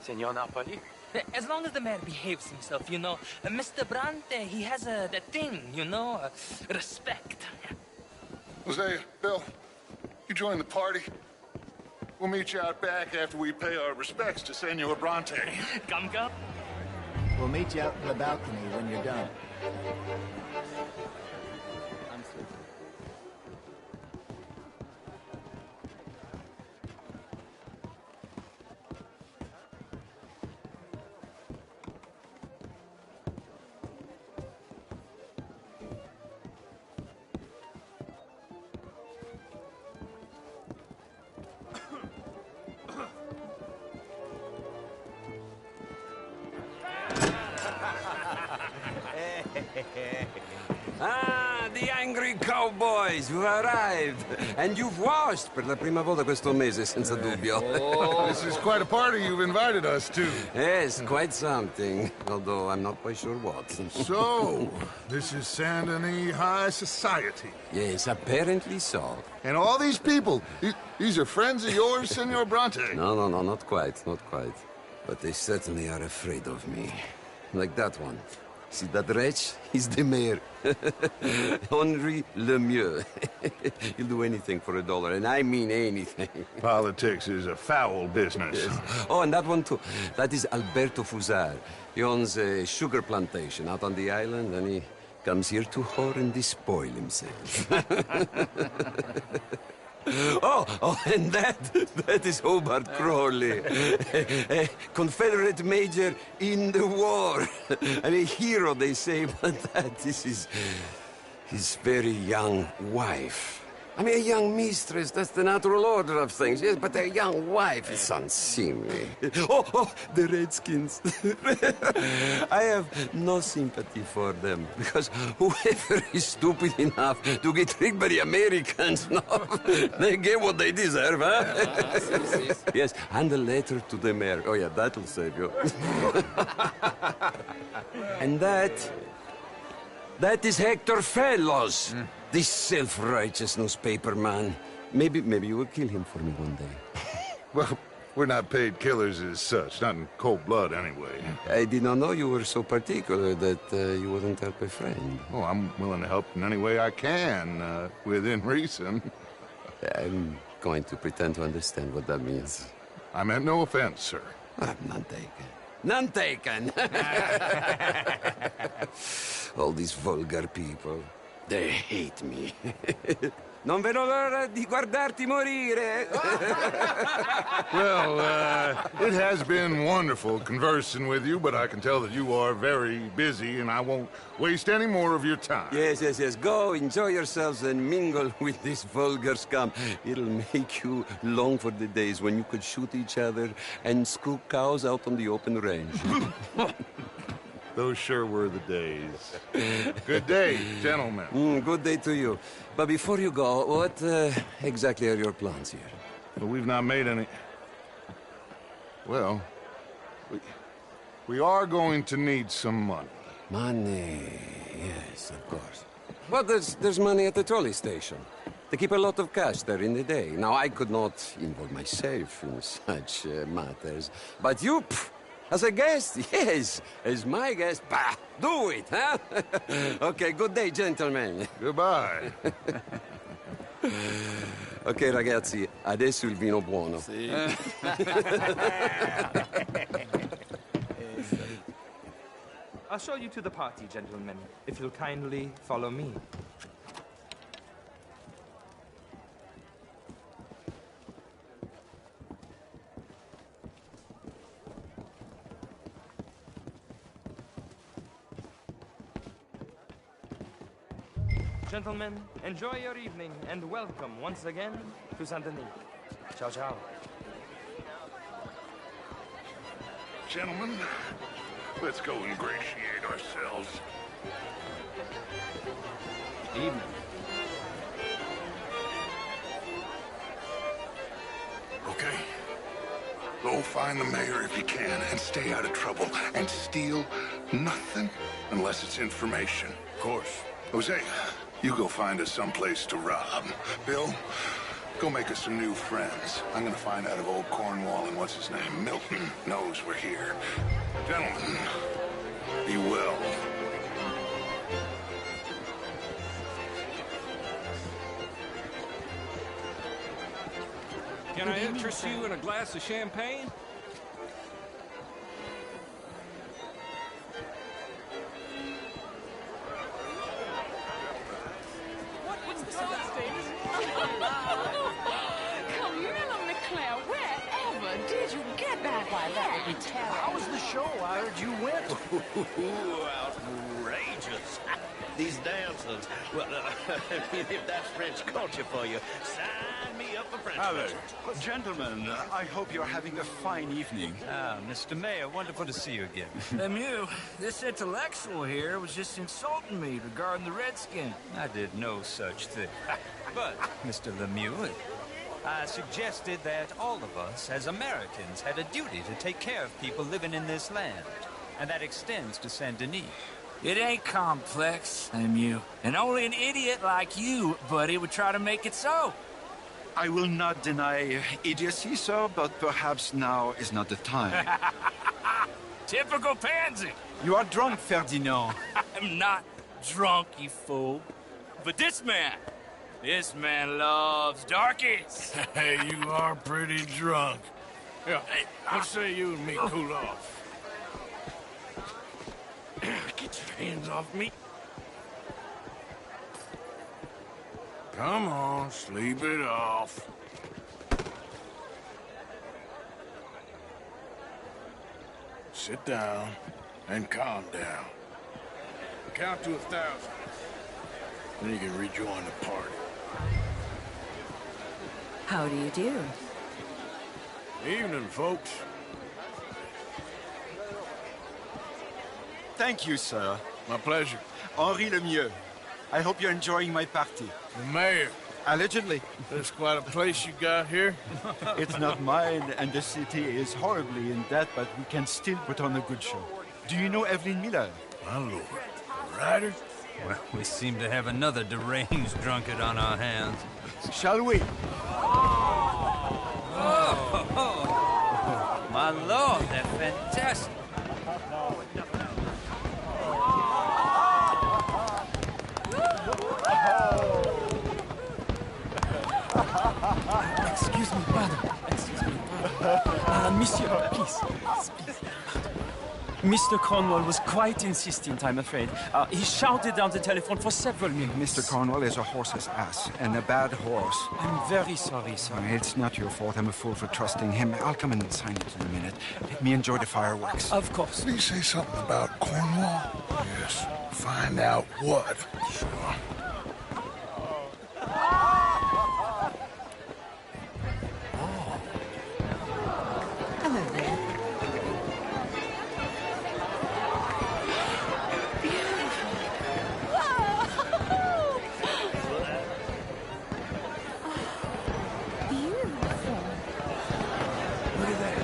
Senor Napoli? As long as the mayor behaves himself, you know. Mr. Bronte, he has that thing, you know, respect. Jose, Bill, you join the party. We'll meet you out back after we pay our respects to Senor Bronte. Come. We'll meet you out in the balcony when you're done. Ah, the angry cowboys, you've arrived. And you've washed per la prima volta questo mese, senza dubbio. This is quite a party you've invited us to. Yes, quite something. Although I'm not quite sure what. So, this is Sен Deni High Society. Yes, apparently so. And all these people, these are friends of yours, Senor Bronte? No, not quite. But they certainly are afraid of me. Like that one. See that wretch? He's the mayor. Henri Lemieux. He'll do anything for $1, and I mean anything. Politics is a foul business. Yes. Oh, and that one too. That is Alberto Fusar. He owns a sugar plantation out on the island, and he comes here to whore and despoil himself. Oh, and that is Hobart Crawley, a Confederate major in the war. I mean, a hero, they say, but that is his very young wife. I mean, a young mistress, that's the natural order of things, yes, but a young wife is unseemly. Oh, the Redskins. I have no sympathy for them, because whoever is stupid enough to get tricked by the Americans, no, they get what they deserve, huh? Yes, and a letter to the mayor. Oh, yeah, that'll save you. And that is Hector Fellows. This self-righteous newspaper man. Maybe you will kill him for me one day. Well, we're not paid killers as such, not in cold blood anyway. I did not know you were so particular that you wouldn't help a friend. Oh, I'm willing to help in any way I can, within reason. I'm going to pretend to understand what that means. I meant no offense, sir. None taken. None taken! All these vulgar people. They hate me. Non vedo l'ora di guardarti morire. Well, it has been wonderful conversing with you, but I can tell that you are very busy, and I won't waste any more of your time. Yes. Go, enjoy yourselves, and mingle with this vulgar scum. It'll make you long for the days when you could shoot each other and scoop cows out on the open range. Those sure were the days. Good day, gentlemen. Good day to you. But before you go, what exactly are your plans here? Well, we've not made any... Well, we are going to need some money. Money, yes, of course. But there's money at the trolley station. They keep a lot of cash there in the day. Now, I could not involve myself in such matters. But you... As a guest? Yes. As my guest? Bah! Do it, huh? Okay, good day, gentlemen. Goodbye. Ok, ragazzi, adesso il vino buono. Sì. I'll show you to the party, gentlemen, if you'll kindly follow me. Gentlemen, enjoy your evening, and welcome once again to Sен Deni. Ciao, ciao. Gentlemen, let's go ingratiate ourselves. Evening. Okay? Go find the mayor if you can, and stay out of trouble, and steal nothing unless it's information. Of course. Jose, you go find us someplace to rob. Bill, Go make us some new friends. I'm gonna find out if old Cornwall and what's his name, Milton, knows we're here. Gentlemen, be well. Can I interest you in a glass of champagne? What's the sound status? Camilla McClare, wherever did you get that? Why, that would be terrible. How was the show? I heard you went. Outrageous. These dancers. Well, if that's French culture for you, sign me up for French. Hello. Gentlemen, I hope you're having a fine evening. Ah, Mr. Mayor, wonderful to see you again. Lemieux, this intellectual here was just insulting me regarding the Redskin. I did no such thing. But, Mr. Lemieux, I suggested that all of us, as Americans, had a duty to take care of people living in this land. And that extends to Saint Denis. It ain't complex, Lemieux. And only an idiot like you, buddy, would try to make it so. I will not deny idiocy, sir, but perhaps now is not the time. Typical pansy. You are drunk, Ferdinand. I'm not drunk, you fool. But this man loves darkies. Hey, you are pretty drunk. Yeah, let's say you and me cool off. Get your hands off me. Come on, sleep it off. Sit down and calm down. Count to 1,000. Then you can rejoin the party. How do you do? Evening, folks. Thank you, sir. My pleasure. Henri Lemieux. I hope you're enjoying my party. The mayor. Allegedly. That's quite a place you got here. It's not mine, and the city is horribly in debt, but we can still put on a good show. Do you know Evelyn Miller? My lord. A writer? Well, we seem to have another deranged drunkard on our hands. Shall we? Oh, my lord, they're fantastic. Excuse me, pardon. Excuse me, pardon. Monsieur, please. Mr. Cornwall was quite insistent, I'm afraid. He shouted down the telephone for several minutes. Mr. Cornwall is a horse's ass, and a bad horse. I'm very sorry, sir. It's not your fault. I'm a fool for trusting him. I'll come in and sign it in a minute. Let me enjoy the fireworks. Of course. Did he say something about Cornwall? Yes. Find out what. Sure. Hello there. Beautiful. Look at that.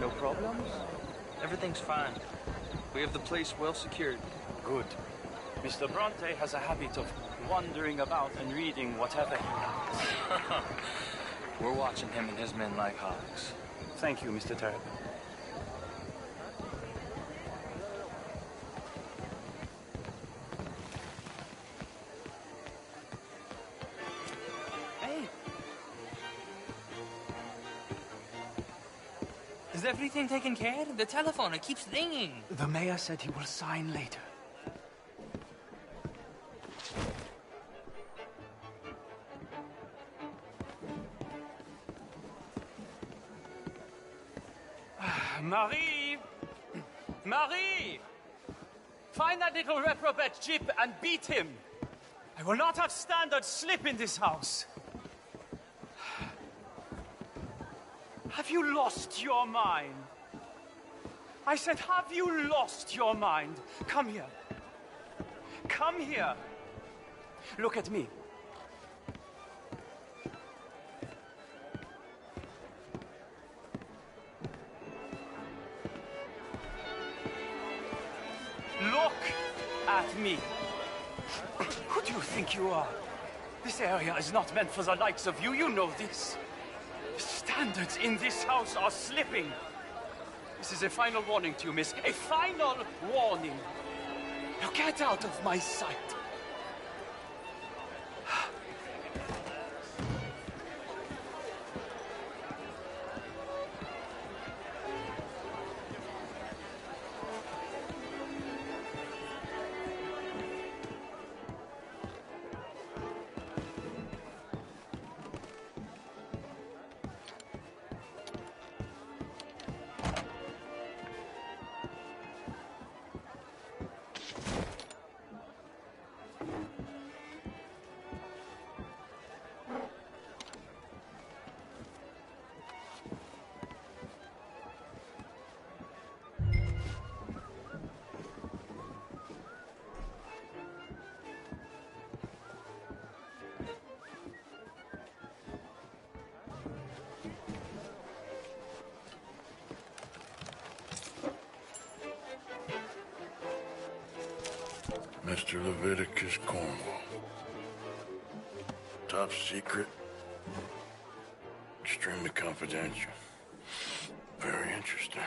No problems? Everything's fine. We have the place well secured. Good. Mr. Bronte has a habit of wandering about and reading whatever he likes. We're watching him and his men like hawks. Thank you, Mr. Terrapin. Hey! Is everything taken care of? The telephone, it keeps ringing. The mayor said he will sign later. Marie! Marie! Find that little reprobate Jip and beat him. I will not have standard slip in this house. Have you lost your mind? I said, have you lost your mind? Come here. Come here. Look at me. Look at me. Who do you think you are? This area is not meant for the likes of you. You know this. The standards in this house are slipping. This is a final warning to you, miss. A final warning. Now get out of my sight. Mr. Leviticus Cornwall. Top secret. Extremely confidential. Very interesting.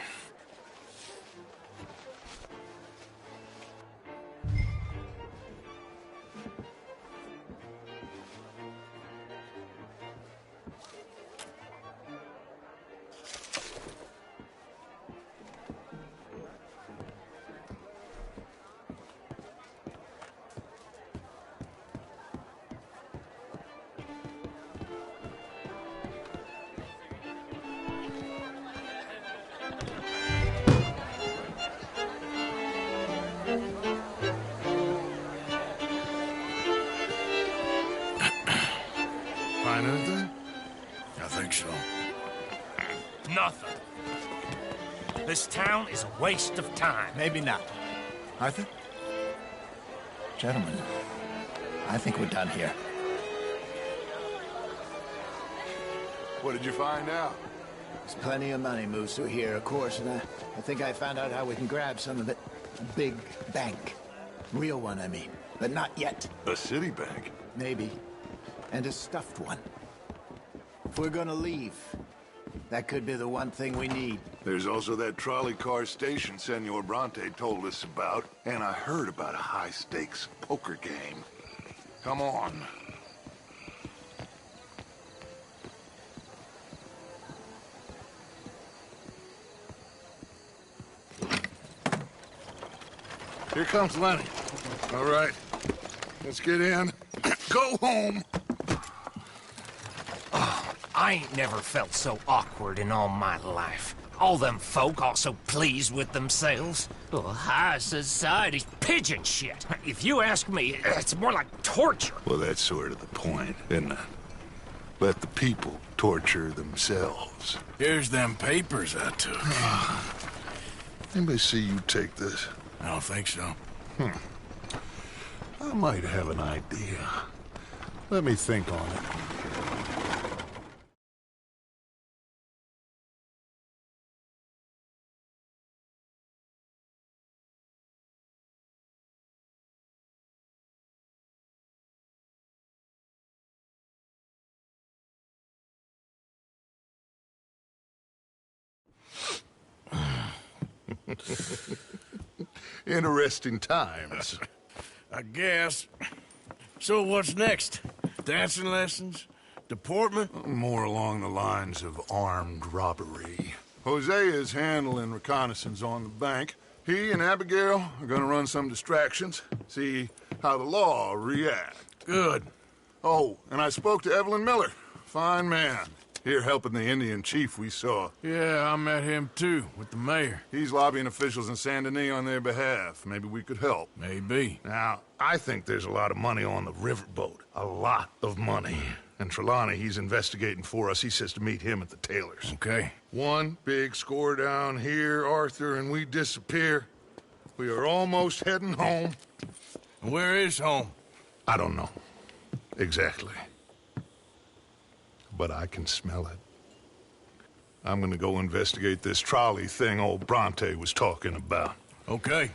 Find anything? I think so. Nothing. This town is a waste of time. Maybe not. Arthur? Gentlemen, I think we're done here. What did you find out? There's plenty of money moves through here, of course, and I think I found out how we can grab some of it. A big bank. Real one, I mean. But not yet. A city bank? Maybe. And a stuffed one. If we're gonna leave, that could be the one thing we need. There's also that trolley car station Senor Bronte told us about, and I heard about a high-stakes poker game. Come on. Here comes Lenny. All right, let's get in. Go home. I ain't never felt so awkward in all my life. All them folk all so pleased with themselves. Oh, high society's pigeon shit. If you ask me, it's more like torture. Well, that's sort of the point, isn't it? Let the people torture themselves. Here's them papers I took. Anybody see you take this? I don't think so. I might have an idea. Let me think on it. Interesting times. I guess. So what's next? Dancing lessons? Deportment? More along the lines of armed robbery. Hosea is handling reconnaissance on the bank. He and Abigail are gonna run some distractions, see how the law reacts. Good. Oh, and I spoke to Evelyn Miller. Fine man. Here helping the Indian chief we saw. Yeah, I met him too, with the mayor. He's lobbying officials in Saint Denis on their behalf. Maybe we could help. Maybe. Now, I think there's a lot of money on the riverboat. A lot of money. And Trelawney, he's investigating for us. He says to meet him at the Taylor's. Okay. One big score down here, Arthur, and we disappear. We are almost heading home. Where is home? I don't know. Exactly. But I can smell it. I'm gonna go investigate this trolley thing old Bronte was talking about. Okay.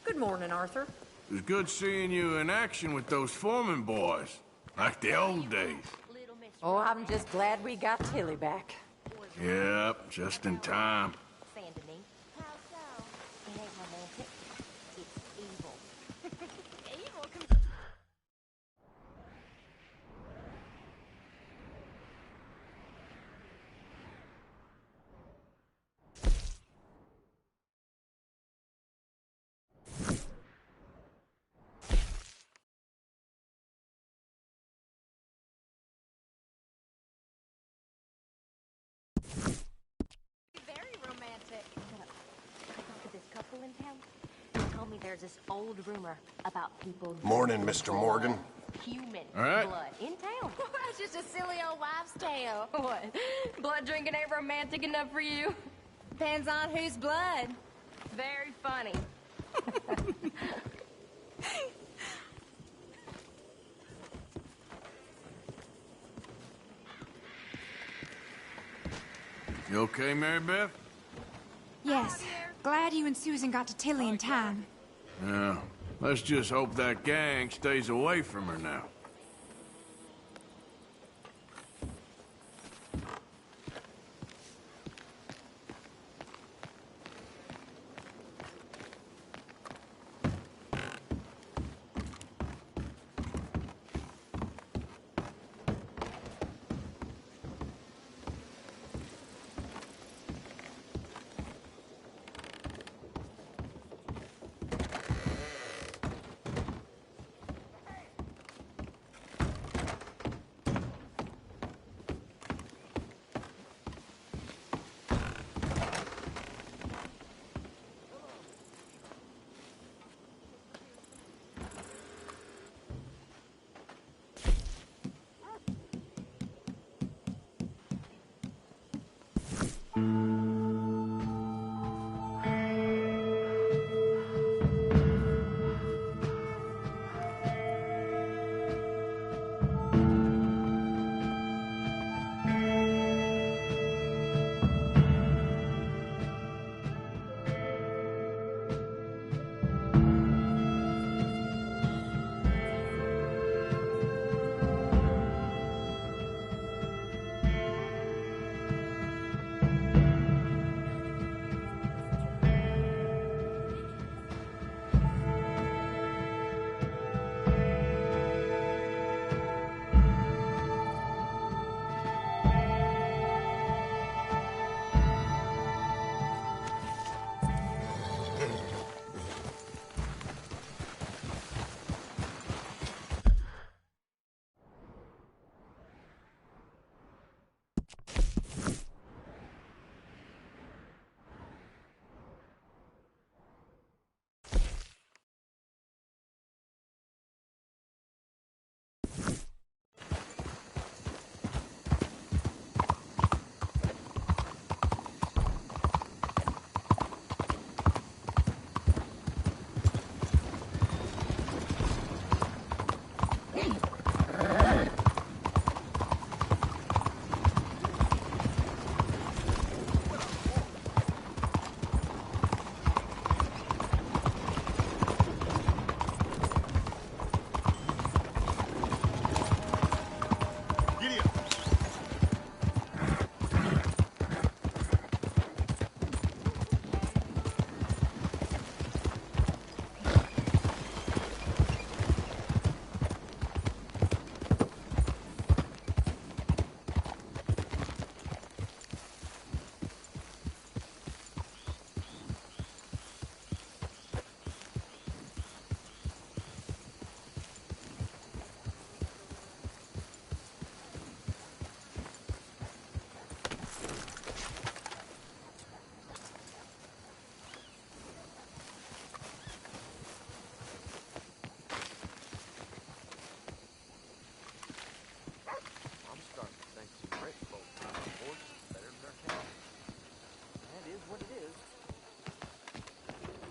Good morning, Arthur. It was good seeing you in action with those Foreman boys. Like the old days. Oh, I'm just glad we got Tilly back. Yep, just in time. Sand to me. How so? It ain't romantic. It's evil. Evil can... Very romantic. Talk to this couple in town. They told me there's this old rumor about people. Morning, Mr. Morgan. Human All right. blood in town. It's just a silly old wives' tale. What? Blood drinking ain't romantic enough for you? Depends on whose blood. Very funny. You okay, Mary Beth? Yes. Glad you and Susan got to Tilly in time. Yeah, let's just hope that gang stays away from her now.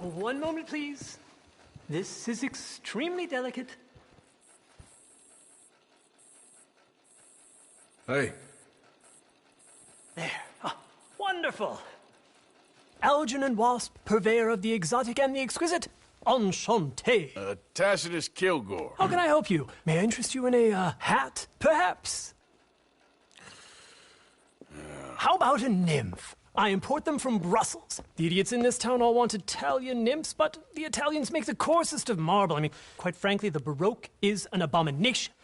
One moment, please. This is extremely delicate. Hey. There. Ah, wonderful. Algernon Wasp, purveyor of the exotic and the exquisite. Enchanté. Tacitus Kilgore. How can I help you? May I interest you in a hat, perhaps? How about a nymph? I import them from Brussels. The idiots in this town all want Italian nymphs, but the Italians make the coarsest of marble. I mean, quite frankly, the Baroque is an abomination.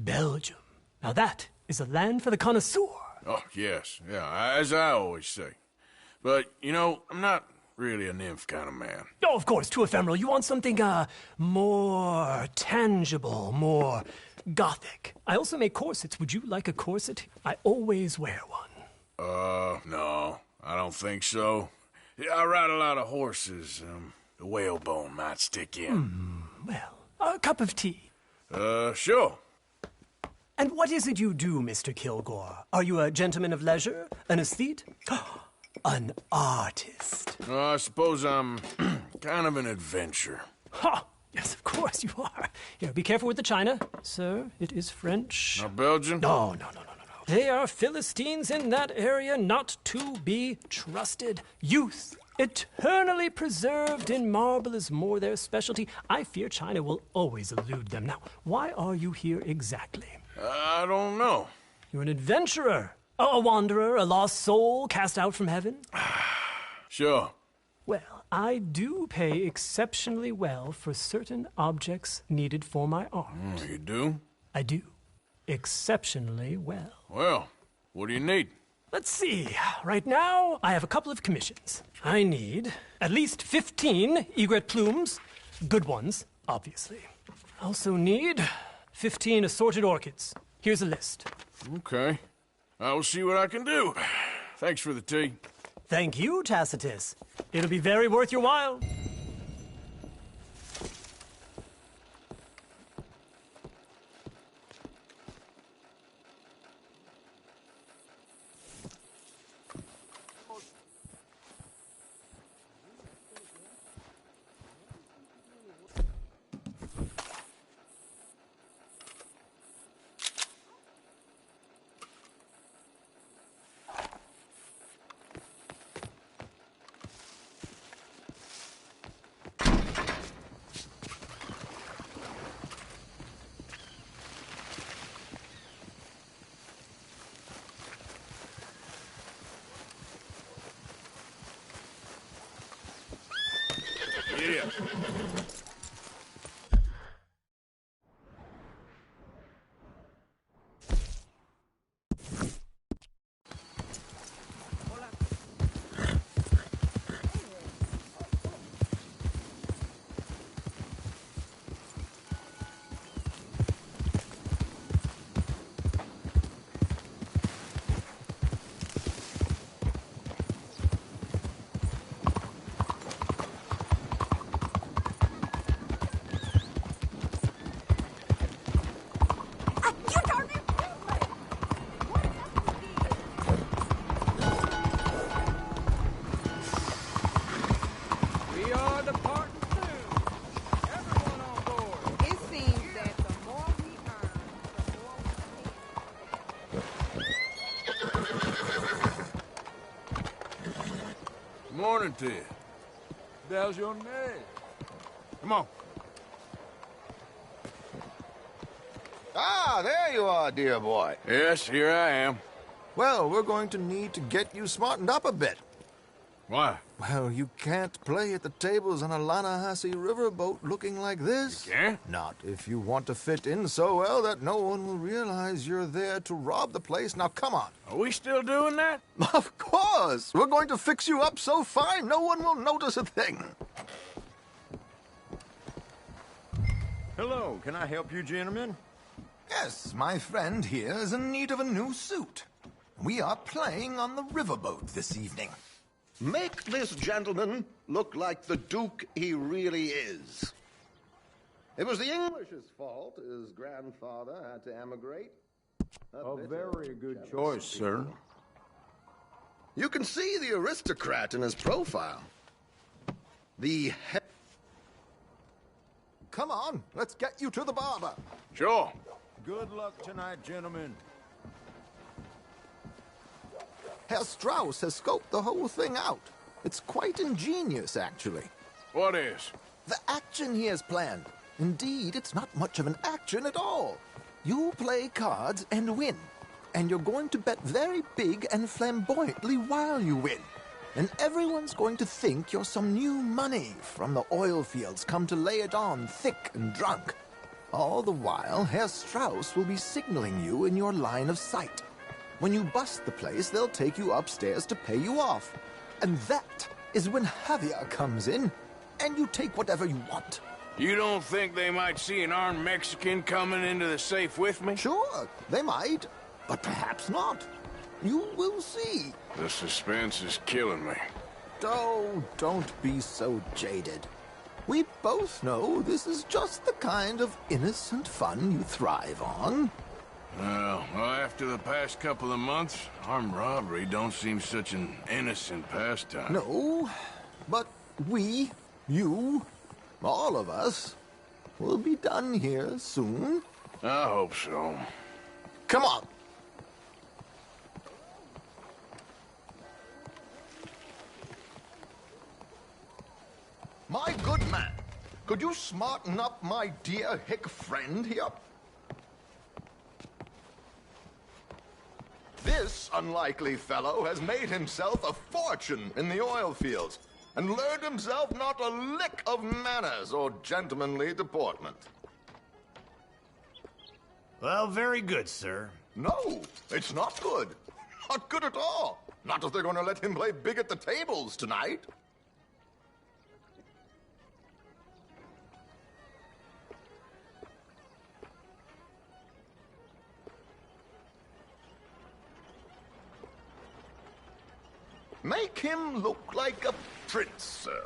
Belgium. Now that is a land for the connoisseur. Oh, yes. Yeah, as I always say. But, you know, I'm not really a nymph kind of man. Oh, of course, too ephemeral. You want something, more tangible, more gothic. I also make corsets. Would you like a corset? I always wear one. No, I don't think so. Yeah, I ride a lot of horses. The whalebone might stick in. Well, a cup of tea. Sure. And what is it you do, Mr. Kilgore? Are you a gentleman of leisure? An aesthete? An artist? I suppose I'm kind of an adventurer. Ha! Yes, of course you are. Here, be careful with the china. Sir, it is French. Not Belgian? No. They are Philistines in that area, not to be trusted. Youth, Eternally preserved in marble is more their specialty. I fear China will always elude them. Now, why are you here exactly? I don't know. You're an adventurer, a wanderer, a lost soul cast out from heaven? Sure. Well, I do pay exceptionally well for certain objects needed for my art. You do? I do. Exceptionally well. Well, what do you need? Let's see. Right now, I have a couple of commissions. I need at least 15 egret plumes. Good ones, obviously. I also need 15 assorted orchids. Here's a list. Okay. I will see what I can do. Thanks for the tea. Thank you, Tacitus. It'll be very worth your while. Yeah. Morning to you. How's your name? Come on. Ah, there you are, dear boy. Yes, here I am. Well, we're going to need to get you smartened up a bit. Why? Well, you can't play at the tables on a Lanahasi riverboat looking like this. You can't? Not if you want to fit in so well that no one will realize you're there to rob the place. Now, come on. Are we still doing that? Of course. We're going to fix you up so fine no one will notice a thing. Hello, can I help you, gentlemen? Yes, my friend here is in need of a new suit. We are playing on the riverboat this evening. Make this gentleman look like the Duke he really is. It was the English's fault his grandfather had to emigrate. A very good choice, sir. You can see the aristocrat in his profile. Come on, let's get you to the barber. Sure. Good luck tonight, gentlemen. Herr Strauss has scoped the whole thing out. It's quite ingenious, actually. What is? The action he has planned. Indeed, it's not much of an action at all. You play cards and win. And you're going to bet very big and flamboyantly while you win. And everyone's going to think you're some new money from the oil fields come to lay it on thick and drunk. All the while, Herr Strauss will be signaling you in your line of sight. When you bust the place, they'll take you upstairs to pay you off. And that is when Javier comes in, and you take whatever you want. You don't think they might see an armed Mexican coming into the safe with me? Sure, they might, but perhaps not. You will see. The suspense is killing me. Oh, don't be so jaded. We both know this is just the kind of innocent fun you thrive on. Well, after the past couple of months, armed robbery don't seem such an innocent pastime. No, but we, you, all of us, will be done here soon. I hope so. Come on. Could you smarten up my dear hick friend here? This unlikely fellow has made himself a fortune in the oil fields and learned himself not a lick of manners or gentlemanly deportment. Well, very good, sir. No, it's not good. Not good at all. Not if they're going to let him play big at the tables tonight. Make him look like a prince, sir.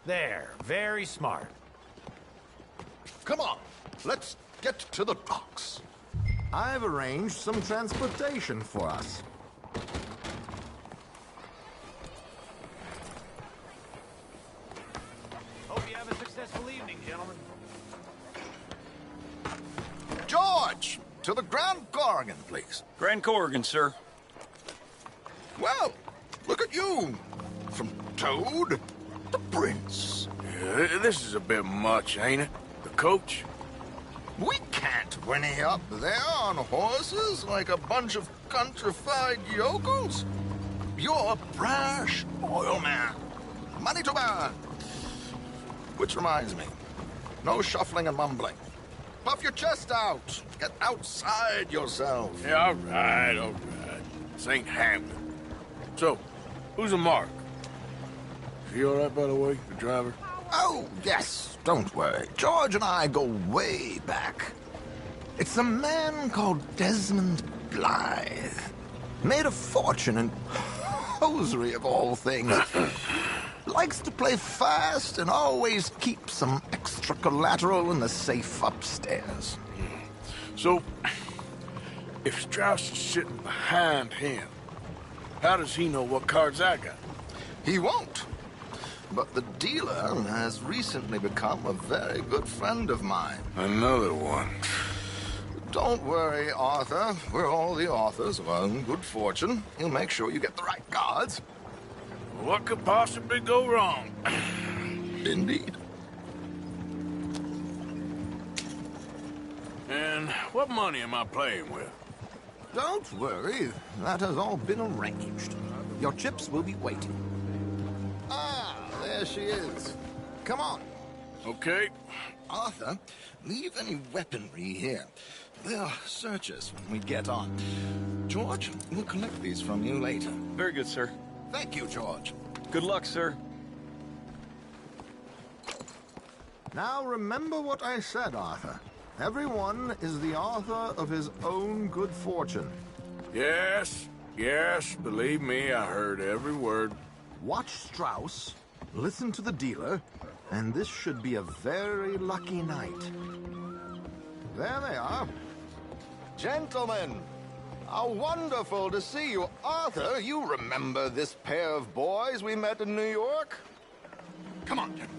There, very smart. Come on, let's get to the docks. I've arranged some transportation for us. Hope you have a successful evening, gentlemen. George, to the Grand Corrigan, please. Grand Corrigan, sir. Well, look at you. From Toad to Prince. Yeah, this is a bit much, ain't it? The coach? We can't whinny up there on horses like a bunch of countrified yokels. You're a brash oil man. Money to burn. Which reminds me, no shuffling and mumbling. Puff your chest out. Get outside yourself. Yeah, all right. This ain't Hamden. So, who's a Mark? Is he all right, by the way, the driver? Oh, yes. Don't worry. George and I go way back. It's a man called Desmond Blythe. Made a fortune in hosiery of all things. Likes to play fast and always keeps some extra collateral in the safe upstairs. So, if Strauss is sitting behind him, how does he know what cards I got? He won't. But the dealer has recently become a very good friend of mine. Another one. Don't worry, Arthur. We're all the authors of our own good fortune. He'll make sure you get the right cards. What could possibly go wrong? Indeed. And what money am I playing with? Don't worry. That has all been arranged. Your chips will be waiting. Ah, there she is. Come on. Okay. Arthur, leave any weaponry here. They'll search us when we get on. George, we'll collect these from you later. Very good, sir. Thank you, George. Good luck, sir. Now remember what I said, Arthur. Everyone is the author of his own good fortune. Yes, believe me, I heard every word. Watch Strauss, listen to the dealer, and this should be a very lucky night. There they are. Gentlemen, how wonderful to see you. Arthur, you remember this pair of boys we met in New York? Come on, gentlemen.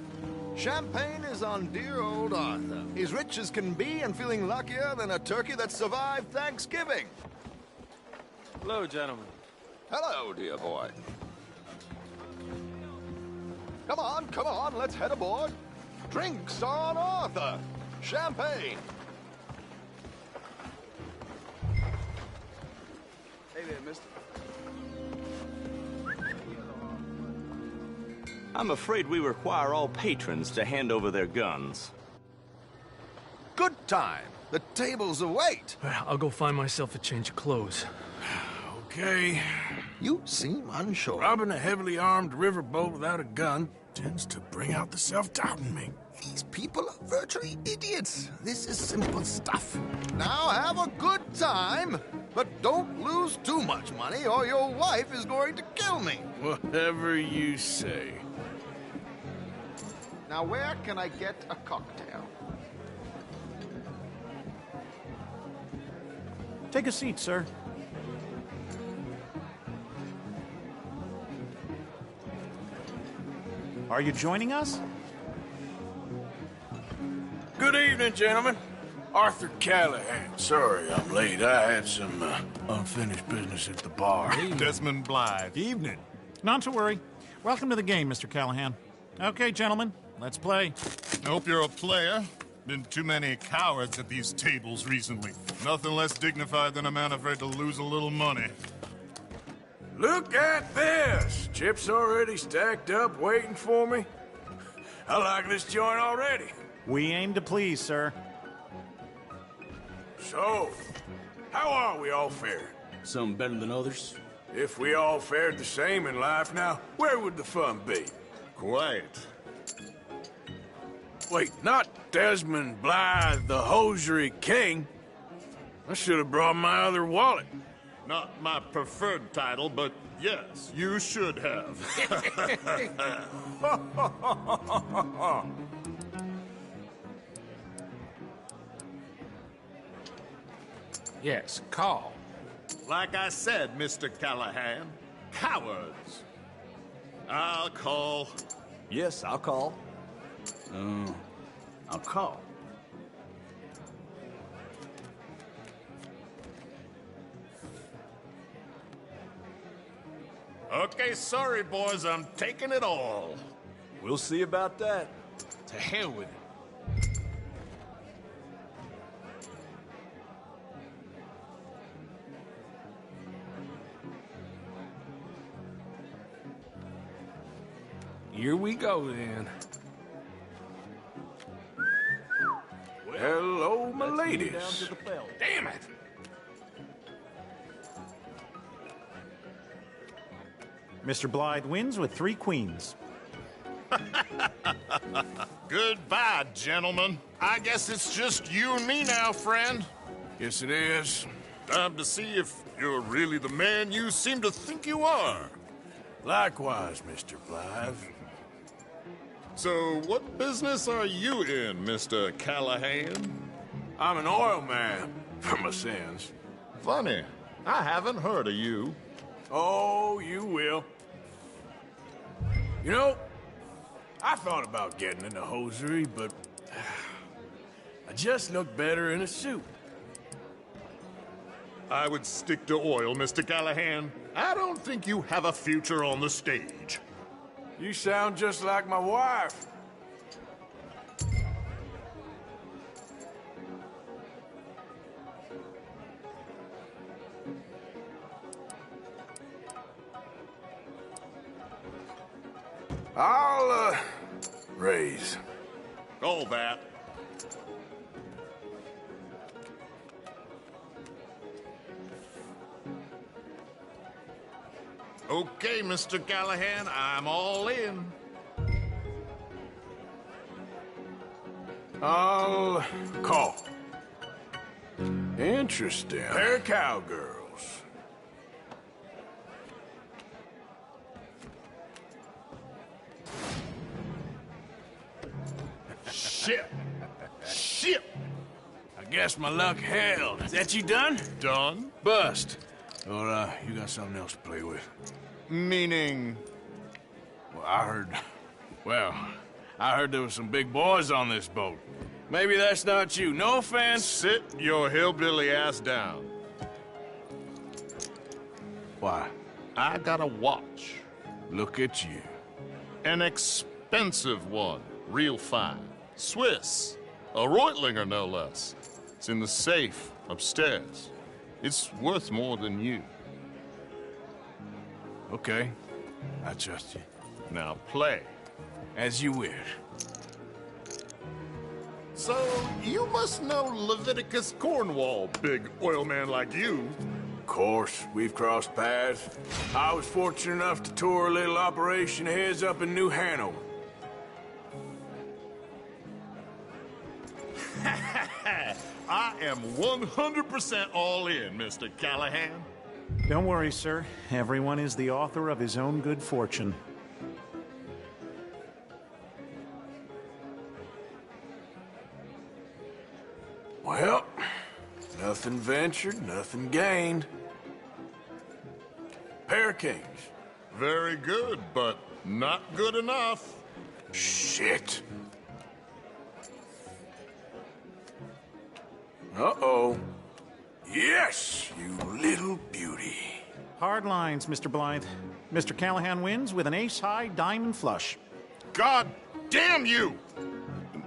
Champagne is on dear old Arthur. He's rich as can be and feeling luckier than a turkey that survived Thanksgiving. Hello, gentlemen. Hello, dear boy. Come on, let's head aboard. Drinks on Arthur. Champagne. Hey there, mister. I'm afraid we require all patrons to hand over their guns. Good time. The tables await. I'll go find myself a change of clothes. Okay. You seem unsure. Robbing a heavily armed riverboat without a gun tends to bring out the self-doubt in me. These people are virtually idiots. This is simple stuff. Now have a good time, but don't lose too much money or your wife is going to kill me. Whatever you say. Now where can I get a cocktail? Take a seat, sir. Are you joining us? Good evening, gentlemen. Arthur Callahan. Sorry I'm late. I had some unfinished business at the bar. Desmond Blythe. Evening. Not to worry. Welcome to the game, Mr. Callahan. Okay, gentlemen, let's play. Hope you're a player. Been too many cowards at these tables recently. Nothing less dignified than a man afraid to lose a little money. Look at this! Chips already stacked up, waiting for me. I like this joint already. We aim to please, sir. So, how are we all faring? Some better than others? If we all fared the same in life now, where would the fun be? Quiet. Wait, not Desmond Blythe, the hosiery king. I should have brought my other wallet. Not my preferred title, but yes, you should have. Yes, call. Like I said, Mr. Callahan, cowards. I'll call. Yes, I'll call. I'll call. Okay, sorry, boys, I'm taking it all. We'll see about that. To hell with it. Here we go, then. Hello, my ladies. Damn it! Mr. Blythe wins with 3 queens. Goodbye, gentlemen. I guess it's just you and me now, friend. Yes, it is. Time to see if you're really the man you seem to think you are. Likewise, Mr. Blythe. So, what business are you in, Mr. Callahan? I'm an oil man, for my sins. Funny. I haven't heard of you. Oh, you will. You know, I thought about getting into hosiery, but I just look better in a suit. I would stick to oil, Mr. Callahan. I don't think you have a future on the stage. You sound just like my wife. I'll, raise. All that. Okay, Mr. Callahan, I'm all in. I'll call. Interesting. Pair of cowgirls. Shit. Shit. I guess my luck held. Is that you done? Done. Bust. Or, you got something else to play with? Meaning? Well, I heard there was some big boys on this boat. Maybe that's not you. No offense. Sit your hillbilly ass down. Why? I got a watch. Look at you. An expensive one. Real fine. Swiss. A Reutlinger, no less. It's in the safe upstairs. It's worth more than you. Okay. I trust you. Now play. As you wish. So, you must know Leviticus Cornwall, big oil man like you. Of course, we've crossed paths. I was fortunate enough to tour a little operation of his up in New Hanover. I am 100% all in, Mr. Callahan. Don't worry, sir. Everyone is the author of his own good fortune. Well, Nothing ventured, nothing gained. Pair of kings. Very good, but not good enough. Shit. Uh-oh. Yes, you little beauty. Hard lines, Mr. Blythe. Mr. Callahan wins with an ace-high diamond flush. God damn you!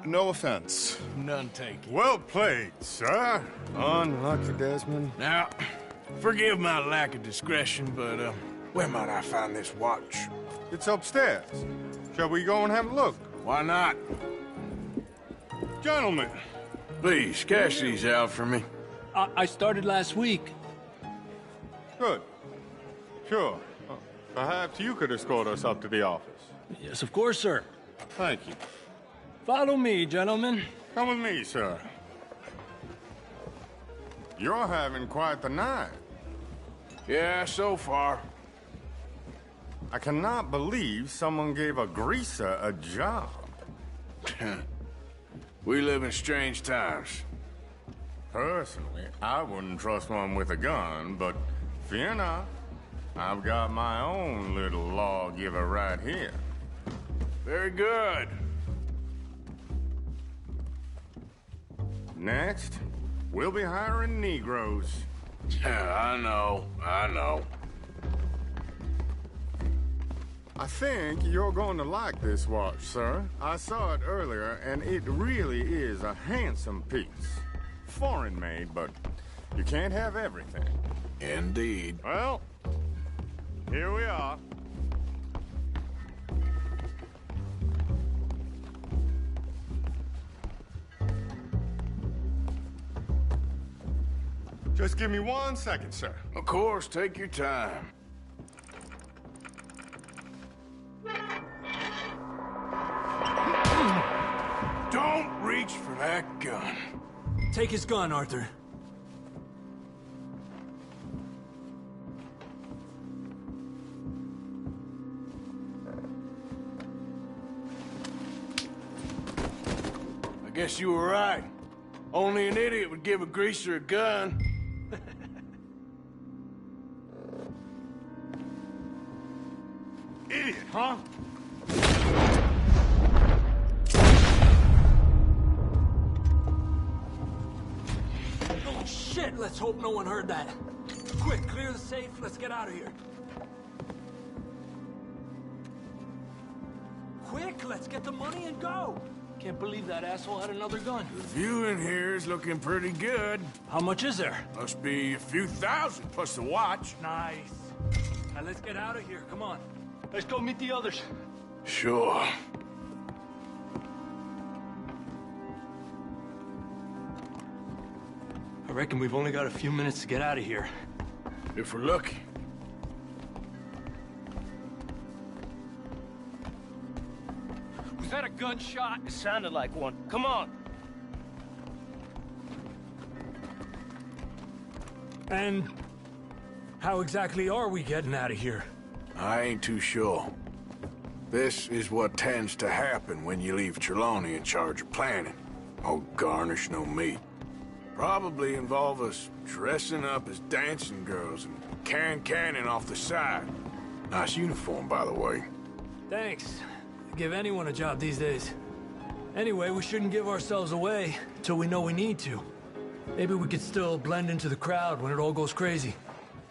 No offense. None taken. Well played, sir. Unlucky, Desmond. Now, forgive my lack of discretion, but, where might I find this watch? It's upstairs. Shall we go and have a look? Why not? Gentlemen. Please, cash these out for me. I started last week. Good. Sure. Perhaps you could escort us up to the office. Yes, of course, sir. Thank you. Follow me, gentlemen. Come with me, sir. You're having quite the night. Yeah, so far. I cannot believe someone gave a greaser a job. We live in strange times. Personally, I wouldn't trust one with a gun, but fear not. I've got my own little lawgiver right here. Very good. Next, we'll be hiring Negroes. Yeah, I know. I think you're going to like this watch, sir. I saw it earlier, and it really is a handsome piece. Foreign made, but you can't have everything. Indeed. Well, here we are. Just give me 1 second, sir. Of course, take your time. Don't reach for that gun. Take his gun, Arthur. I guess you were right. Only an idiot would give a greaser a gun. Idiot, huh? Oh, shit! Let's hope no one heard that. Quick, clear the safe. Let's get out of here. Quick, let's get the money and go. Can't believe that asshole had another gun. The view in here is looking pretty good. How much is there? Must be a few thousand plus the watch. Nice. Now let's get out of here. Come on. Let's go meet the others. Sure. I reckon we've only got a few minutes to get out of here. If we're lucky. Was that a gunshot? It sounded like one. Come on. And how exactly are we getting out of here? I ain't too sure. This is what tends to happen when you leave Trelawney in charge of planning. Oh, garnish no meat. Probably involve us dressing up as dancing girls and cannon off the side. Nice uniform, by the way. Thanks. Give anyone a job these days. Anyway, we shouldn't give ourselves away till we know we need to. Maybe we could still blend into the crowd when it all goes crazy.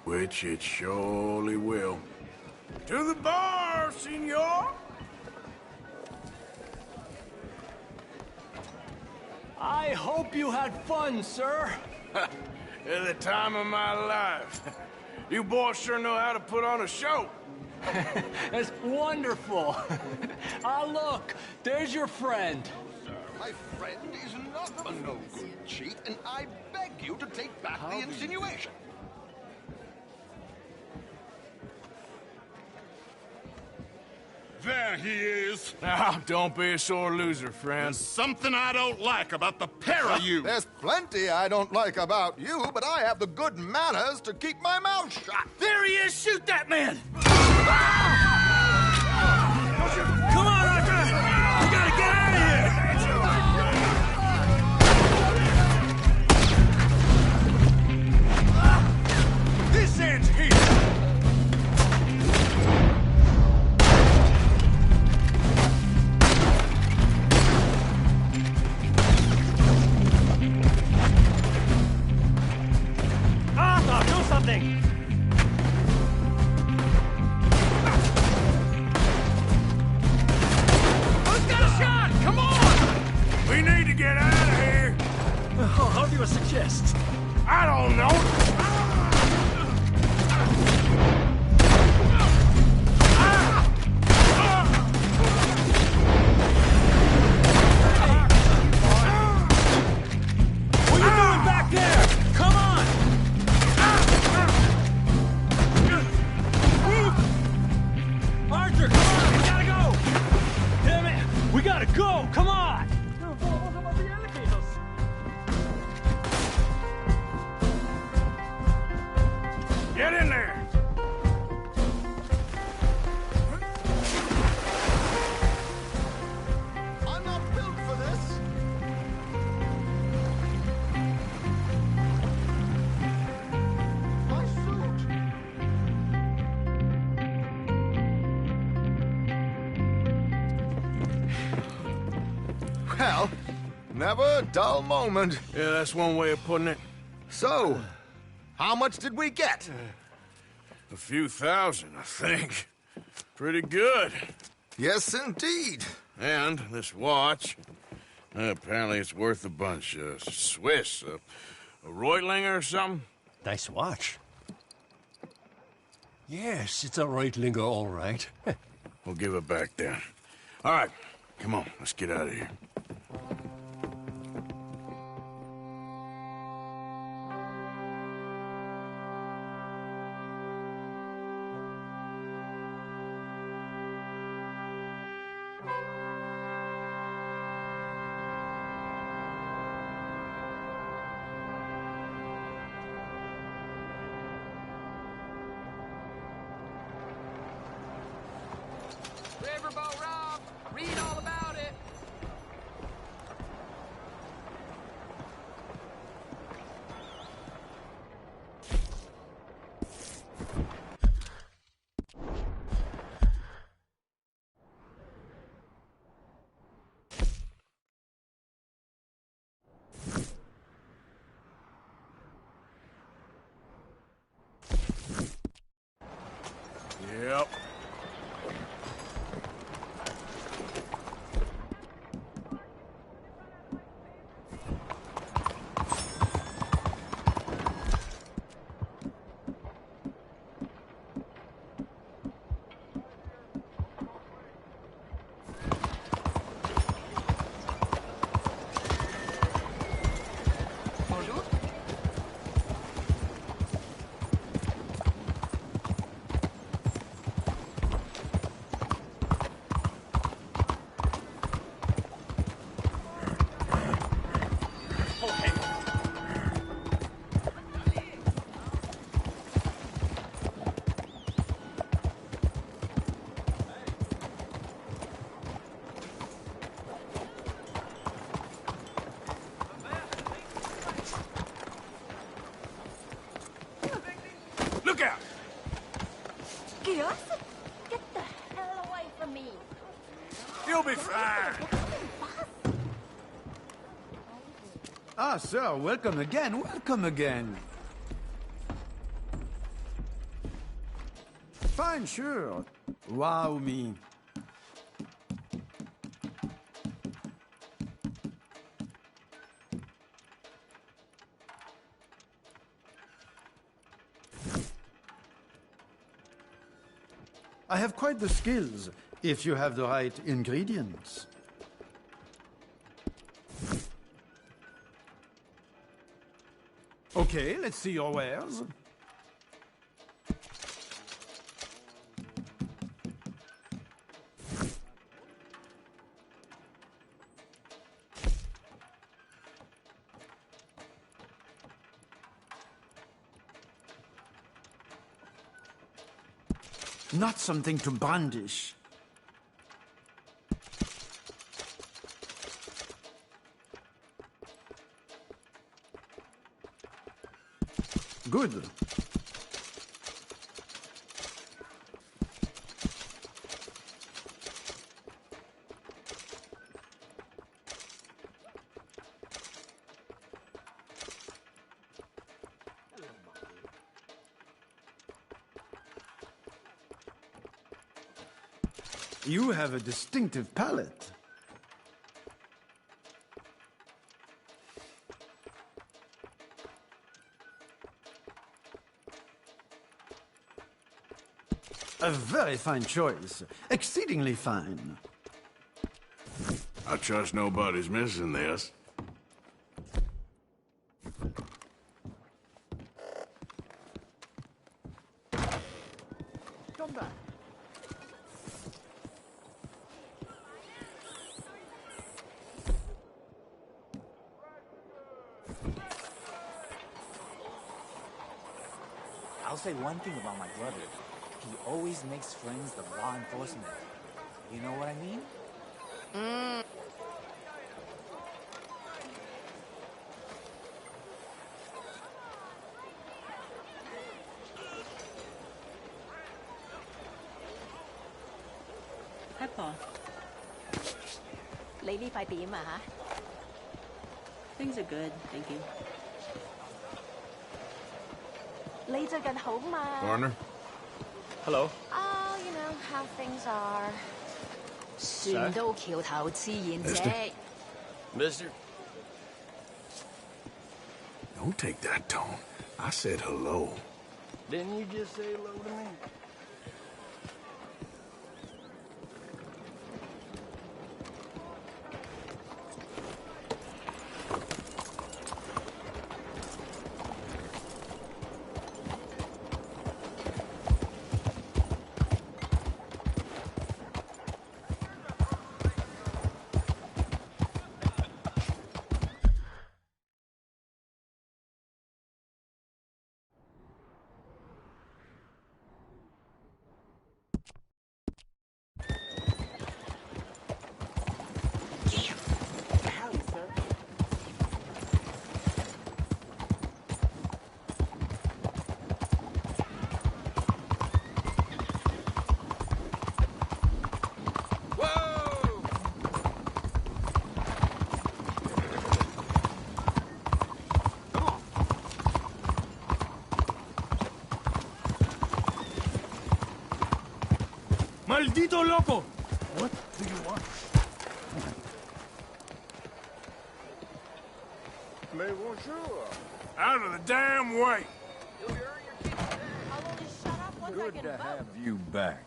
Which it surely will. To the bar, senor! I hope you had fun, sir. At the time of my life. You boys sure know how to put on a show. That's wonderful. Ah, look, there's your friend. Sir, my friend is not a no-good cheat, and I beg you to take back the insinuation. There he is. Now, don't be a sore loser, friend. There's something I don't like about the pair of you. There's plenty I don't like about you, but I have the good manners to keep my mouth shut. There he is! Shoot that man! Come on, Arthur! We gotta get out of here! something! Who's got a shot? Come on! We need to get out of here! How do you suggest? I don't know! What are you doing back there? Come on! Arthur, come on! We gotta go! Damn it! We gotta go! Come on! Get in there! I'm not built for this. My suit. Well, never a dull moment. Yeah, that's one way of putting it. So, how much did we get? A few thousand, I think. Pretty good. Yes, indeed. And this watch, apparently it's worth a bunch. Swiss, a Reutlinger or something? Nice watch. Yes, it's a Reutlinger, all right. We'll give it back then. All right, come on, let's get out of here. Riverboat Rob, read all about it. Yep. Look out! Gus? Get the hell away from me. You'll be fine. Ah, sir, welcome again. Welcome again. Fine, sure. Wow, me. I have quite the skills, if you have the right ingredients. Okay, let's see your wares. Not something to brandish. Good. You have a distinctive palate. A very fine choice. Exceedingly fine. I trust nobody's missing this. Come back. I'll say one thing about my brother. He always makes friends with law enforcement. You know what I mean? Hi, Paul. Lately, 快點啊嚇 Things are good, thank you. 你最近好嘛 Partner? Hello. Oh, you know how things are. 船到橋頭自然直。Mister? Don't take that tone. I said hello. Didn't you just say hello to me? Maldito loco! What do you want? Mais bonjour. Out of the damn way. Good to have you back.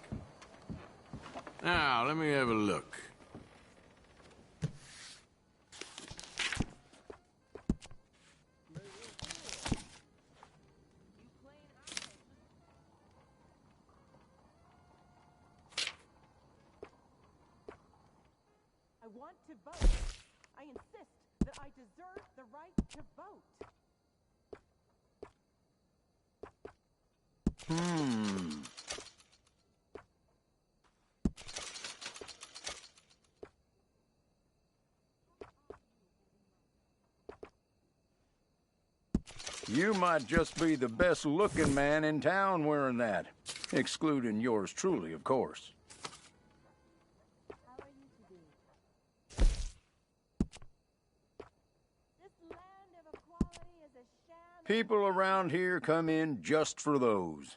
Now, let me have a look. I want to vote. I insist that I deserve the right to vote. You might just be the best-looking man in town wearing that. Excluding yours truly, of course. People around here come in just for those.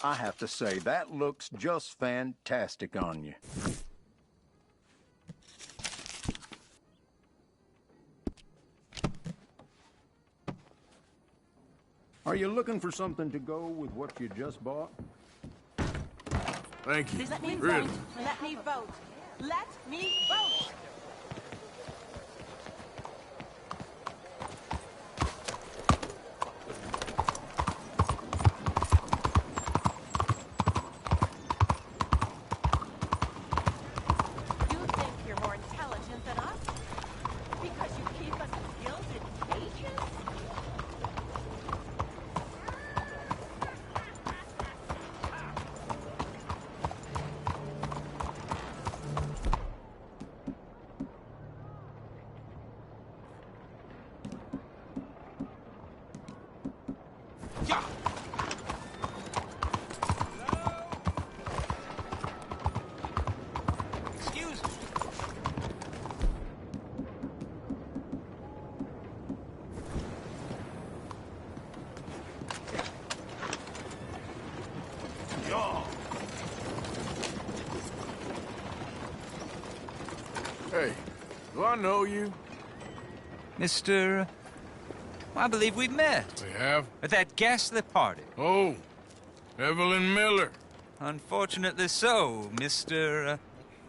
I have to say, that looks just fantastic on you. Are you looking for something to go with what you just bought? Thank you. Please let me Really? vote. Let me vote. Let me vote. You think you're more intelligent than us? Because you keep us in gilded cages? Hey, do I know you? Mr. I believe we've met. We have? At that ghastly party. Oh, Evelyn Miller. Unfortunately so, Mr.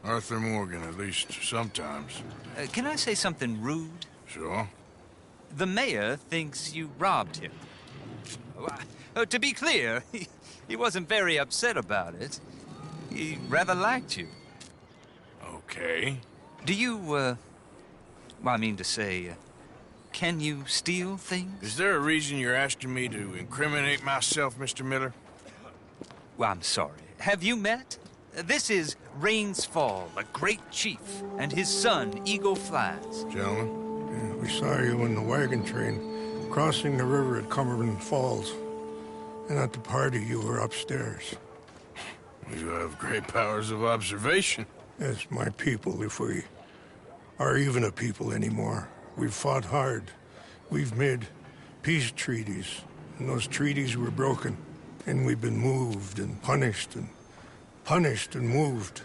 Arthur Morgan, at least sometimes. Can I say something rude? Sure. The mayor thinks you robbed him. To be clear, he wasn't very upset about it. He rather liked you. Okay. Do you, well, I mean to say, can you steal things? Is there a reason you're asking me to incriminate myself, Mr. Miller? Well, I'm sorry. Have you met? This is Rains Fall, a great chief, and his son, Eagle Flies. Gentlemen? We saw you in the wagon train, crossing the river at Cumberland Falls. And at the party, you were upstairs. You have great powers of observation. Yes, my people, if we are even a people anymore. We've fought hard. We've made peace treaties, and those treaties were broken. And we've been moved and punished and moved.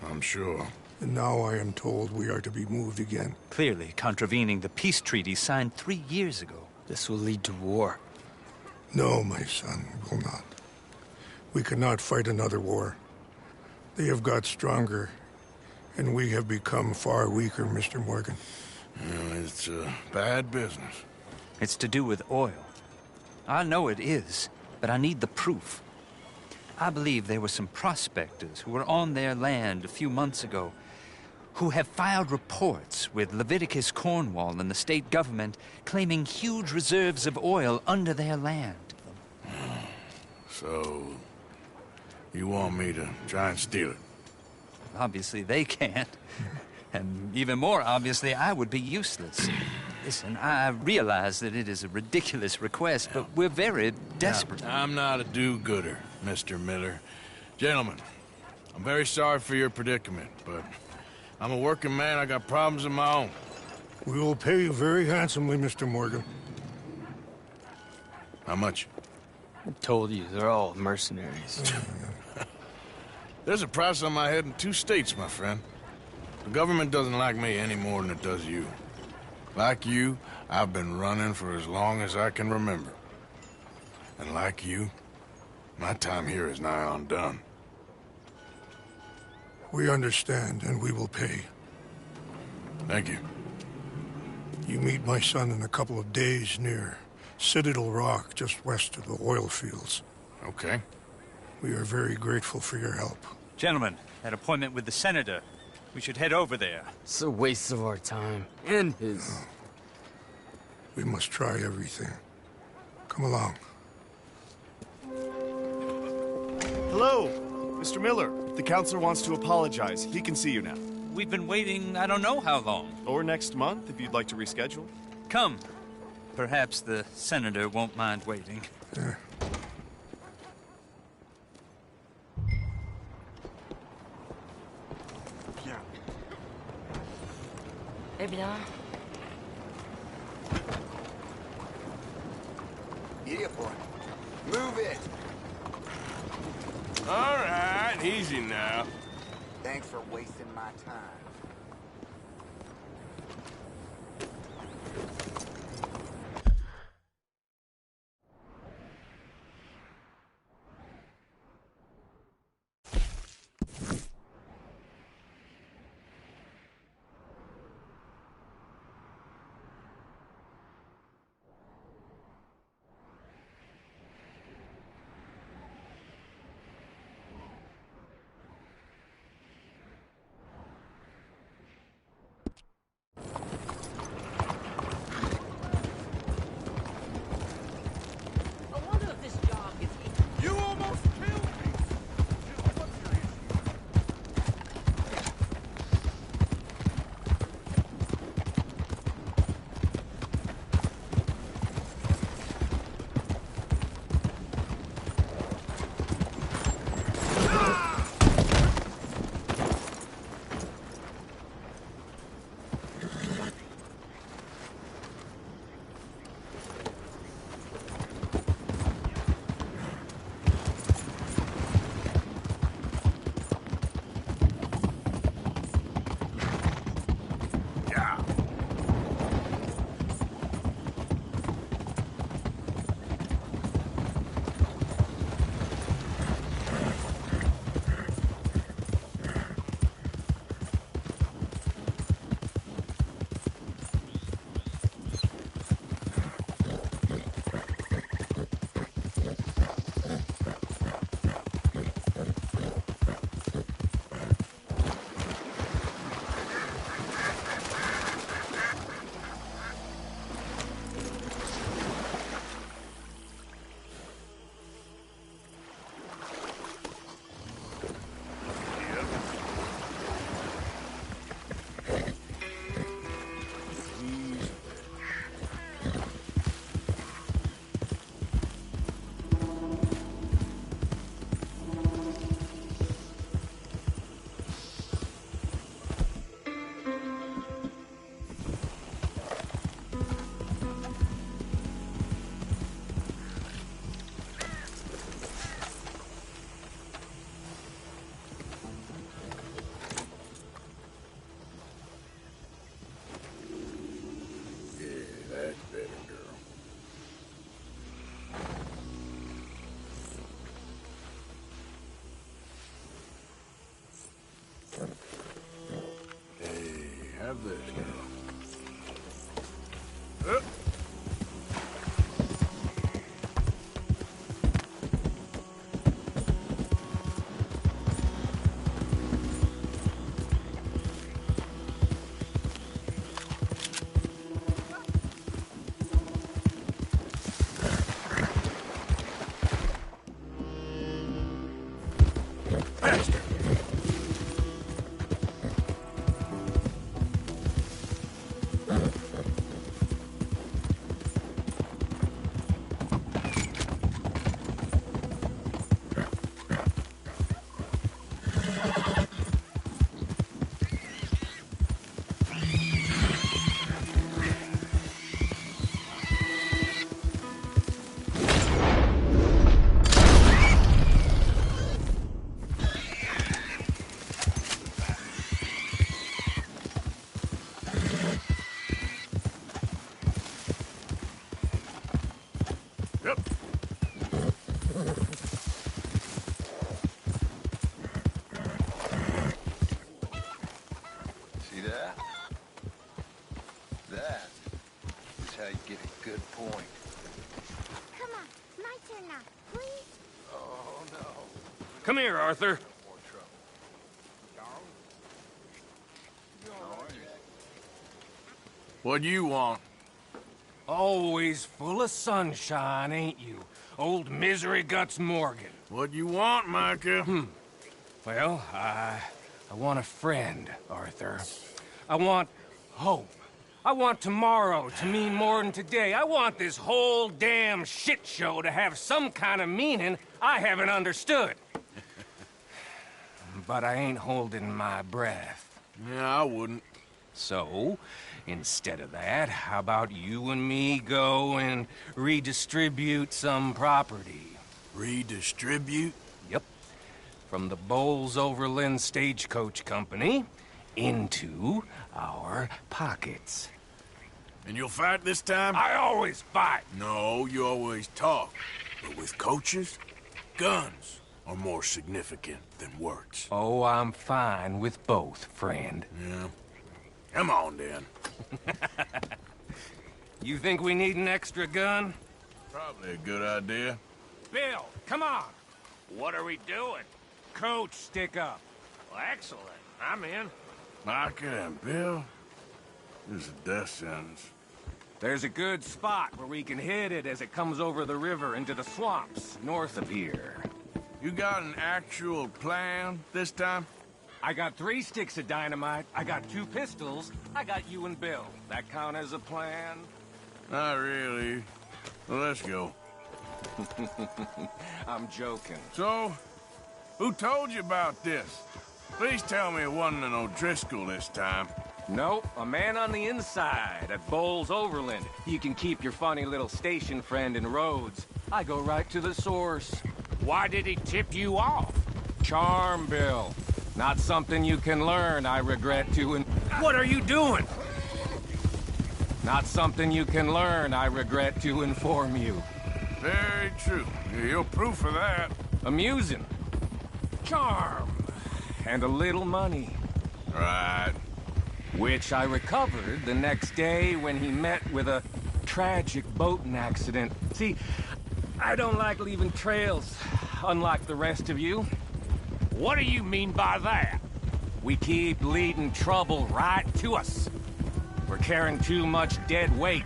I'm sure. And now I am told we are to be moved again. Clearly contravening the peace treaty signed 3 years ago. This will lead to war. No, my son, it will not. We cannot fight another war. They have got stronger, and we have become far weaker, Mr. Morgan. It's a bad business. It's to do with oil. I know it is, but I need the proof. I believe there were some prospectors who were on their land a few months ago who have filed reports with Leviticus Cornwall and the state government claiming huge reserves of oil under their land. So, you want me to try and steal it? Obviously they can't. And even more obviously, I would be useless. Listen, I realize that it is a ridiculous request, but we're very desperate. Now, I'm not a do-gooder, Mr. Miller. Gentlemen, I'm very sorry for your predicament, but I'm a working man. I got problems of my own. We will pay you very handsomely, Mr. Morgan. How much? I told you, they're all mercenaries. There's a price on my head in 2 states, my friend. The government doesn't like me any more than it does you. Like you, I've been running for as long as I can remember. And like you, my time here is nigh undone. We understand, and we will pay. Thank you. You meet my son in a couple of days near Citadel Rock, just west of the oil fields. Okay. We are very grateful for your help. Gentlemen, that appointment with the senator. We should head over there. It's a waste of our time. And his. We must try everything. Come along. Hello, Mr. Miller. If the counselor wants to apologize, he can see you now. We've been waiting I don't know how long. Or next month, if you'd like to reschedule. Come. Perhaps the senator won't mind waiting. Eh bien. Yeah, boy. Move it. All right, easy now. Thanks for wasting my time. Have this, girl. See that? That is how you get a good point. Come on, my turn now, please. Oh, no. Come here, Arthur. More trouble. What do you want? Always full of sunshine, ain't you? Old Misery Guts Morgan. What you want, Micah? Well, I want a friend, Arthur. I want hope. I want tomorrow to mean more than today. I want this whole damn shit show to have some kind of meaning I haven't understood. But I ain't holding my breath. Yeah, I wouldn't. So, instead of that, how about you and me go and redistribute some property? Redistribute? Yep. From the Bowles-Overland Stagecoach Company into our pockets. And you'll fight this time? I always fight! No, you always talk. But with coaches, guns are more significant than words. Oh, I'm fine with both, friend. Yeah. Come on, then. You think we need an extra gun? Probably a good idea. Bill, come on! What are we doing? Coach, stick up. Well, excellent. I'm in. Micah and Bill? This is a death sentence. There's a good spot where we can hit it as it comes over the river into the swamps north of here. You got an actual plan this time? I got 3 sticks of dynamite, I got 2 pistols, I got you and Bill. That count as a plan? Not really. Well, let's go. I'm joking. So, who told you about this? Please tell me it wasn't an O'Driscoll this time. Nope, a man on the inside at Bowles-Overland. You can keep your funny little station friend in Rhodes. I go right to the source. Why did he tip you off? Charm, Bill. Not something you can learn, I regret to What are you doing? Not something you can learn, I regret to inform you. Very true. You're proof of that. Amusing. Charm. And a little money. Right. Which I recovered the next day when he met with a tragic boating accident. See, I don't like leaving trails, unlike the rest of you. What do you mean by that? We keep leading trouble right to us. We're carrying too much dead weight.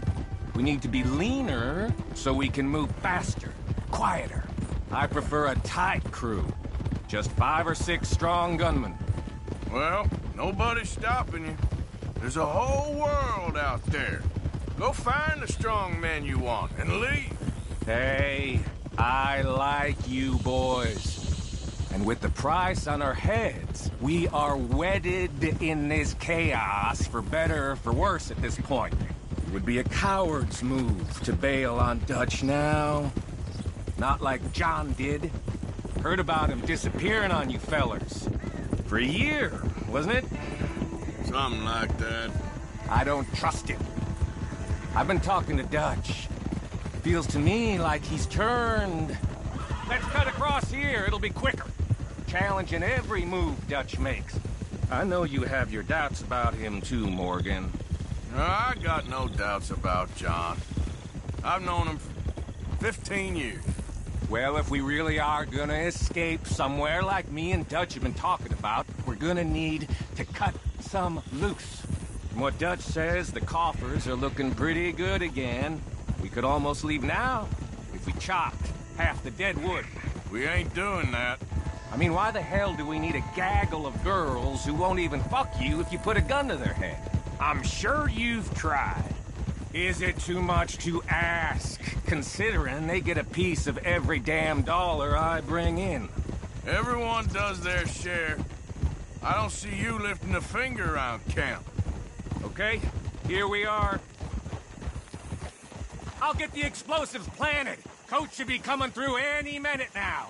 We need to be leaner so we can move faster, quieter. I prefer a tight crew. Just 5 or 6 strong gunmen. Well, nobody's stopping you. There's a whole world out there. Go find the strong men you want and leave. Hey, I like you boys. And with the price on our heads, we are wedded in this chaos, for better or for worse at this point. It would be a coward's move to bail on Dutch now. Not like John did. Heard about him disappearing on you fellers. For a year, wasn't it? Something like that. I don't trust him. I've been talking to Dutch. Feels to me like he's turned. Let's cut across here, it'll be quicker. Challenging every move Dutch makes. I know you have your doubts about him too, Morgan. I got no doubts about John. I've known him for 15 years. Well, if we really are gonna escape somewhere like me and Dutch have been talking about, we're gonna need to cut some loose. From what Dutch says, the coffers are looking pretty good again. We could almost leave now if we chopped half the dead wood. We ain't doing that. I mean, why the hell do we need a gaggle of girls who won't even fuck you if you put a gun to their head? I'm sure you've tried. Is it too much to ask, considering they get a piece of every damn dollar I bring in? Everyone does their share. I don't see you lifting a finger around camp. Okay, here we are. I'll get the explosives planted. Coach should be coming through any minute now.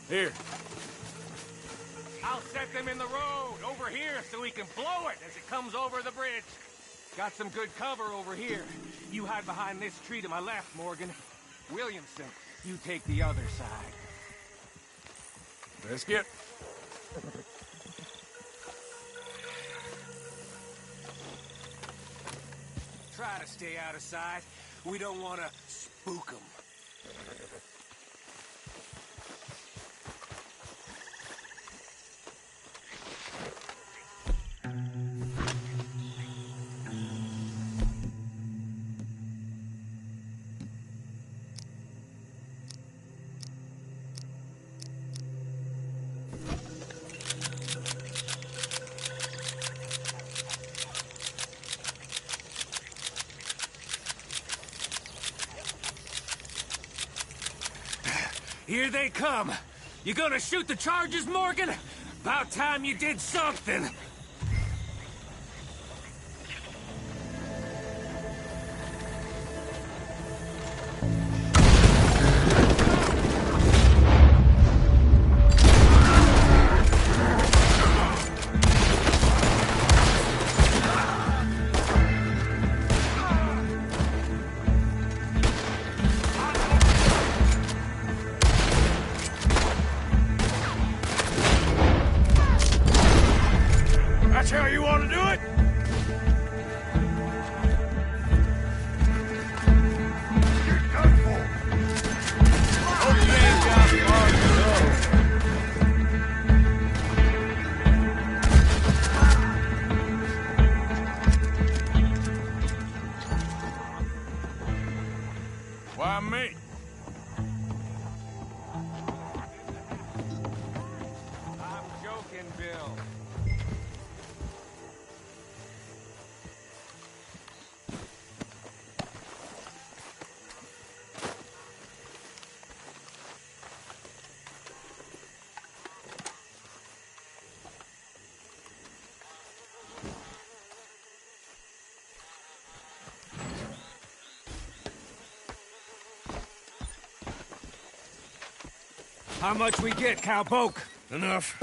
Here. I'll set them in the road over here so we can blow it as it comes over the bridge. Got some good cover over here. You hide behind this tree to my left, Morgan. Williamson, you take the other side. Let's get... Try to stay out of sight. We don't want to spook them. Here they come. You gonna shoot the charges, Morgan? About time you did something. That's how you want to do it? You're done for. Hope you ain't got far to go. Why me? I'm joking, Bill. How much we get, cowpoke? Enough.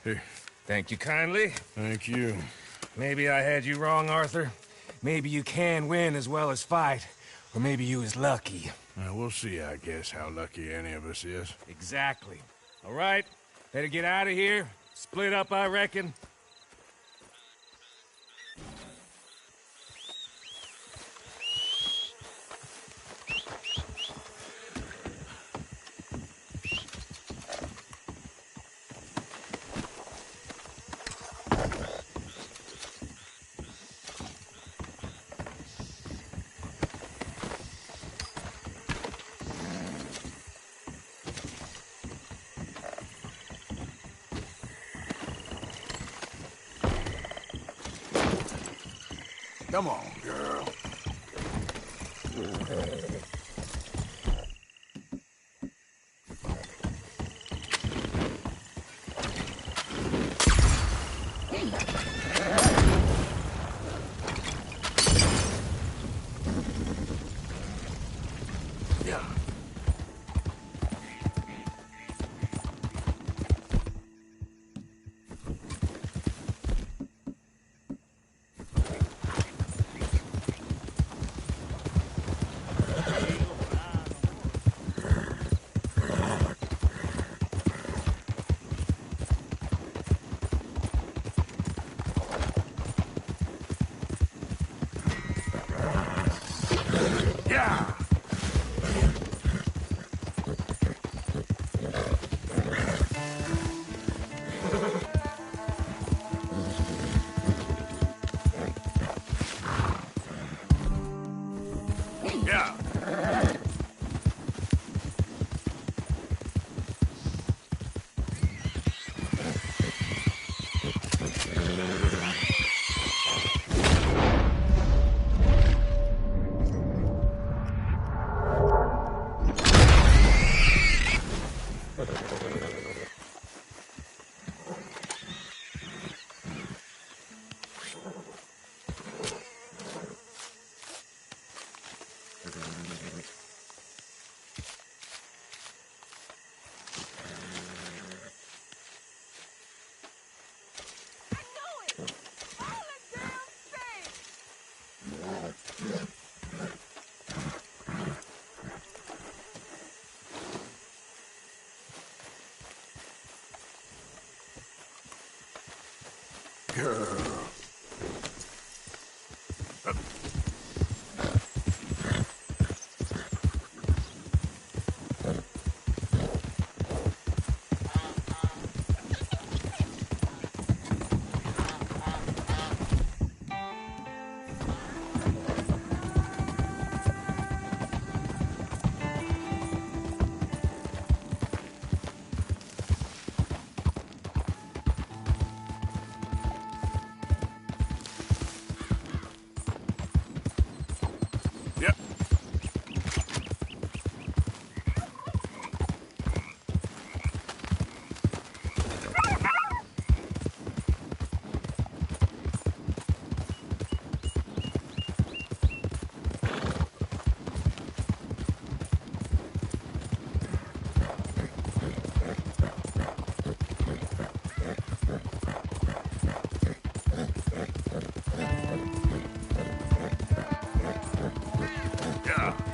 Here. Thank you kindly. Thank you. Maybe I had you wrong, Arthur. Maybe you can win as well as fight. Or maybe you is lucky. We'll see, I guess, how lucky any of us is. Exactly. All right. Better get out of here. Split up, I reckon. Come on, girl. Yeah. Yeah. Yep. Yeah.